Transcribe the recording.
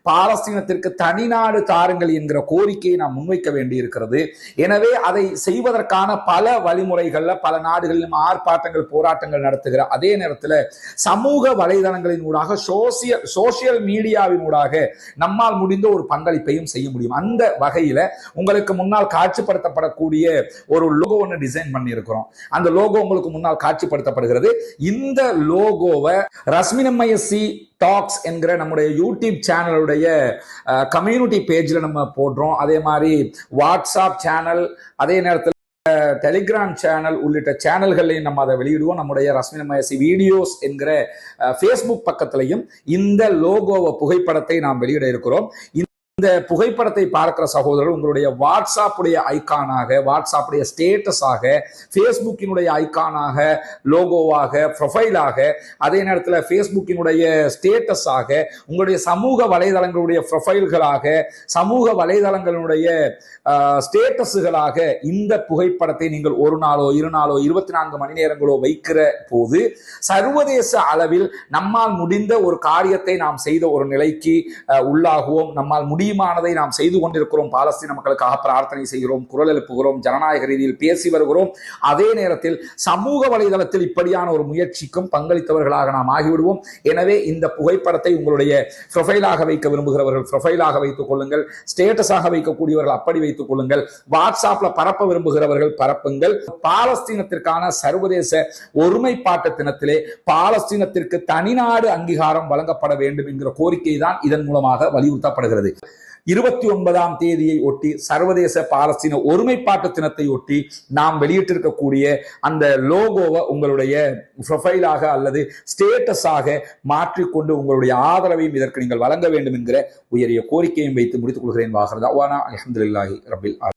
பாலஸ்தீனத்திற்கு தனிநாடு தாருங்கள் என்கிற கோரிக்கையை நாம் முன்வைக்க வேண்டி இருக்கிறது. எனவே அதை செய்வதற்கான பல வழிமுறைகள்ல பல நாடுகளிலும் ஆர்ப்பாட்டங்கள் போராட்டங்கள் நடத்துகிற அதே நேரத்தில் சமூக வலைதளங்களின் ஊடாக சோசியல் மீடியாவின் ஊடாக நம்மால் முடிந்த ஒரு பங்களிப்பையும் செய்ய முடியும். அந்த வகையில உங்களுக்கு முன்னால் காட்சிப்படுத்தப்படக்கூடிய ஒரு லோகோ ஒன்று டிசைன் பண்ணி இருக்கிறோம். அந்த லோகோ உங்களுக்கு முன்னால் காட்சிப்படுத்தப்படுகிறது. இந்த லோகோவை ரஸ்மினமயசி டாக்ஸ் என்கிற நம்முடைய யூடியூப் சேனலுடைய கம்யூனிட்டி பேஜ்ல நம்ம போடுறோம். அதே மாதிரி வாட்ஸ்அப் சேனல், அதே நேரத்தில் டெலிகிராம் சேனல் உள்ளிட்ட சேனல்களையும் நம்ம அதை வெளியிடுவோம். நம்முடைய ரஸ்மினமயசி வீடியோஸ் என்கிற ஃபேஸ்புக் பக்கத்திலையும் இந்த லோகோவை புகைப்படத்தை நாம் வெளியிட இருக்கிறோம். இந்த புகைப்படத்தை பார்க்கிற சகோதரர்கள் உங்களுடைய வாட்ஸ்அப்புடைய ஐக்கானாக, வாட்ஸ்அப்புடைய ஸ்டேட்டஸாக, ஃபேஸ்புக்கினுடைய ஐக்கானாக, லோகோவாக, ப்ரொஃபைலாக, அதே நேரத்தில் ஃபேஸ்புக்கினுடைய ஸ்டேட்டஸாக, உங்களுடைய சமூக வலைதளங்களுடைய ப்ரொஃபைல்களாக, சமூக வலைதளங்களுடைய ஸ்டேட்டஸுகளாக இந்த புகைப்படத்தை நீங்கள் ஒரு நாளோ 2 நாளோ 24 மணி நேரங்களோ வைக்கிற போது சர்வதேச அளவில் நம்மால் முடிந்த ஒரு காரியத்தை நாம் செய்த ஒரு நிலைக்கு உள்ளாகுவோம். நம்மால் முடியுமானதை நாம் செய்து கொண்டிருக்கிறோம். பாலஸ்தீன மக்களுக்காக பிரார்த்தனை செய்கிறோம், குரல் எழுப்புகிறோம், ஜனநாயக ரீதியில் பேசி வருகிறோம். அதே நேரத்தில் சமூக வலைதளத்தில் இப்படியான ஒரு முயற்சிக்கும் பங்களித்தவர்களாக நாம் ஆகிவிடுவோம். எனவே இந்த புகைப்படத்தை உங்களுடைய ப்ரொஃபைலாக வைக்க விரும்புகிறவர்கள் ப்ரொஃபைலாக வைத்துக் கொள்ளுங்கள், ஸ்டேட்டஸாக வைக்கக்கூடியவர்கள் அப்படி வைத்துக் கொள்ளுங்கள், வாட்ஸ்அப்ல பரப்ப விரும்புகிறவர்கள் பரப்புங்கள். பாலஸ்தீனத்திற்கான சர்வதேச ஒருமைப்பாட்டு தினத்திலே பாலஸ்தீனத்திற்கு தனிநாடு அங்கீகாரம் வழங்கப்பட வேண்டும் என்கிற கோரிக்கை தான் இதன் மூலமாக வலியுறுத்தப்படுகிறது. 29ஆம் தேதியை ஒட்டி சர்வதேச பாலஸ்தீன ஒருமைப்பாட்டு தினத்தை ஒட்டி நாம் வெளியிட்டிருக்கக்கூடிய அந்த லோகோவை உங்களுடைய ப்ரொஃபைலாக அல்லது ஸ்டேட்டஸாக மாற்றிக்கொண்டு உங்களுடைய ஆதரவையும் இதற்கு நீங்கள் வழங்க வேண்டும் என்கிற உயரிய கோரிக்கையும் வைத்து முடித்துக் கொள்கிறேன். வாஹர் தஅவானா அல்ஹம்துலில்லாஹி ரப்பில் ஆலமீன்.